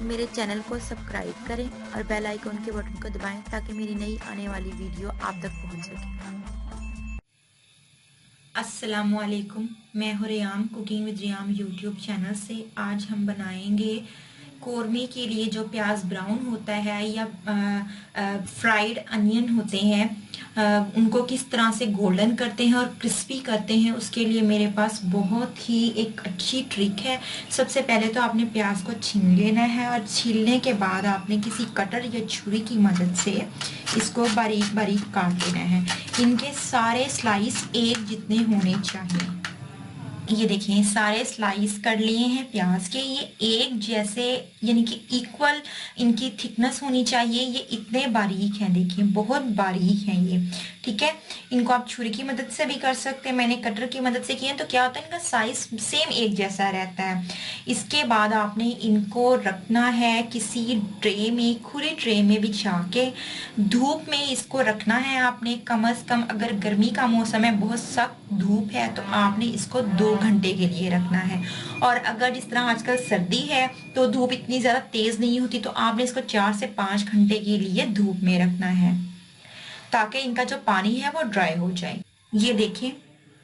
तो मेरे चैनल को सब्सक्राइब करें और बेल आइकन के बटन को दबाएं ताकि मेरी नई आने वाली वीडियो आप तक पहुंच सके। अस्सलामुअलैकुम, मैं हूँ realm cooking with realm YouTube channel से। आज हम बनाएंगे कौरमे के लिए जो प्याज ब्राउन होता है या फ्राइड अनियन होते हैं, उनको किस तरह से गोल्डन करते हैं और क्रिस्पी करते हैं। उसके लिए मेरे पास बहुत ही एक अच्छी ट्रिक है। सबसे पहले तो आपने प्याज को छील लेना है और छीलने के बाद आपने किसी कटर या छुरी की मदद से इसको बारीक बारीक काट लेना है। इनके सारे स्लाइस एक जितने होने चाहिए। ये देखिए सारे स्लाइस कर लिए हैं प्याज के, ये एक जैसे यानी कि इक्वल इनकी थिकनेस होनी चाहिए। ये इतने बारीक हैं, देखिए बहुत बारीक हैं ये। ठीक है, इनको आप छुरी की मदद से भी कर सकते हैं, मैंने कटर की मदद से किए तो क्या होता है इनका साइज सेम एक जैसा रहता है। इसके बाद आपने इनको रखना है किसी ट्रे में, खुले ट्रे में बिछा के धूप में इसको रखना है आपने। कम से कम अगर गर्मी का मौसम है, बहुत सख्त धूप है, तो आपने इसको 2 घंटे के लिए रखना है। और अगर जिस तरह आजकल सर्दी है तो धूप इतनी ज्यादा तेज नहीं होती, तो आपने इसको 4 से 5 घंटे के लिए धूप में रखना है ताकि इनका जो पानी है वो ड्राई हो जाए। ये देखें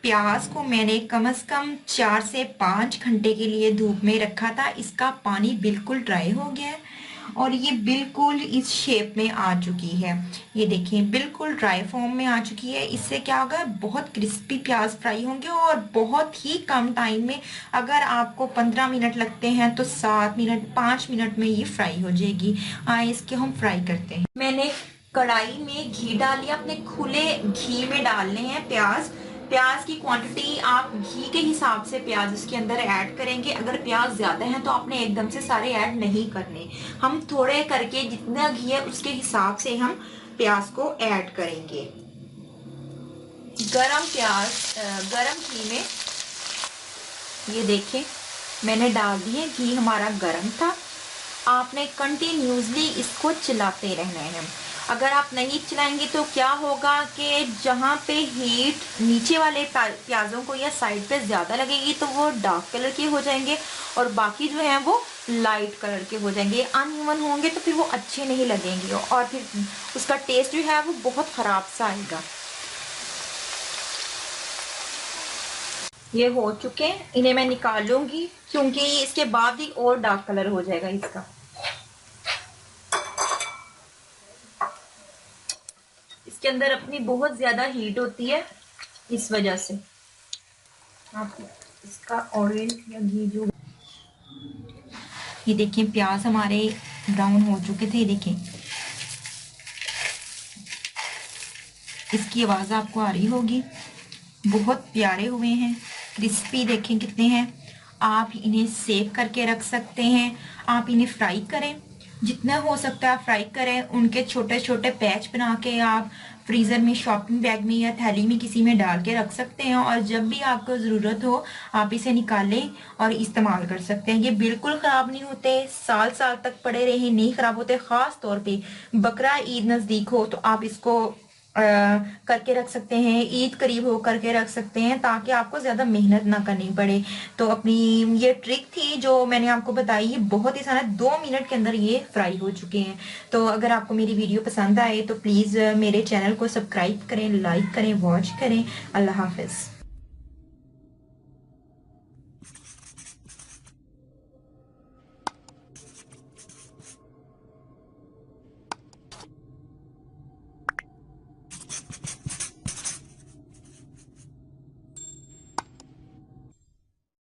प्याज को मैंने कम से कम 4 से 5 घंटे के लिए धूप में रखा था। इसका पानी बिल्कुल ड्राई हो गया है और ये बिल्कुल इस शेप में आ चुकी है। ये देखें बिल्कुल ड्राई फॉर्म में आ चुकी है। इससे क्या होगा, बहुत क्रिस्पी प्याज फ्राई होंगे और बहुत ही कम टाइम में। अगर आपको 15 मिनट लगते हैं तो 7 मिनट 5 मिनट में ये फ्राई हो जाएगी। आए इसके हम फ्राई करते हैं। मैंने कढ़ाई में घी डाल लिया, अपने खुले घी में डालने हैं प्याज। प्याज की क्वांटिटी आप घी के हिसाब से प्याज इसके अंदर ऐड करेंगे। अगर प्याज ज्यादा है तो आपने एकदम से सारे ऐड नहीं करने, हम थोड़े करके जितना घी है उसके हिसाब से हम प्याज को ऐड करेंगे। गरम घी में ये देखें मैंने डाल दिए, घी हमारा गरम था। आपने कंटिन्यूसली इसको चलाते रहना है। अगर आप नहीं चलाएंगे तो क्या होगा कि जहाँ पे हीट नीचे वाले प्याजों को या साइड पे ज्यादा लगेगी तो वो डार्क कलर के हो जाएंगे और बाकी जो है वो लाइट कलर के हो जाएंगे। अनइवन होंगे तो फिर वो अच्छे नहीं लगेंगे और फिर उसका टेस्ट जो है वो बहुत खराब सा आएगा। ये हो चुके हैं, इन्हें मैं निकाल लूंगी क्योंकि इसके बाद ही और डार्क कलर हो जाएगा इसका। इसके अंदर अपनी बहुत ज्यादा हीट होती है, इस वजह से आप इसका ऑयल या घी जो। ये देखें प्याज हमारे ब्राउन हो चुके थे, देखें इसकी आवाज आपको आ रही होगी। बहुत प्यारे हुए हैं, क्रिस्पी देखें कितने हैं। आप इन्हें सेव करके रख सकते हैं, आप इन्हें फ्राई करें, जितना हो सकता है फ्राई करें। उनके छोटे छोटे पैच बना के आप फ्रीजर में, शॉपिंग बैग में या थैली में किसी में डाल के रख सकते हैं और जब भी आपको ज़रूरत हो आप इसे निकालें और इस्तेमाल कर सकते हैं। ये बिल्कुल ख़राब नहीं होते, साल साल तक पड़े रहे नहीं ख़राब होते। ख़ास तौर पे बकरा ईद नज़दीक हो तो आप इसको करके रख सकते हैं, ईद करीब हो करके रख सकते हैं ताकि आपको ज्यादा मेहनत ना करनी पड़े। तो अपनी ये ट्रिक थी जो मैंने आपको बताई, ये बहुत ही सारा 2 मिनट के अंदर ये फ्राई हो चुके हैं। तो अगर आपको मेरी वीडियो पसंद आए तो प्लीज मेरे चैनल को सब्सक्राइब करें, लाइक करें, वॉच करें। अल्लाह हाफिज।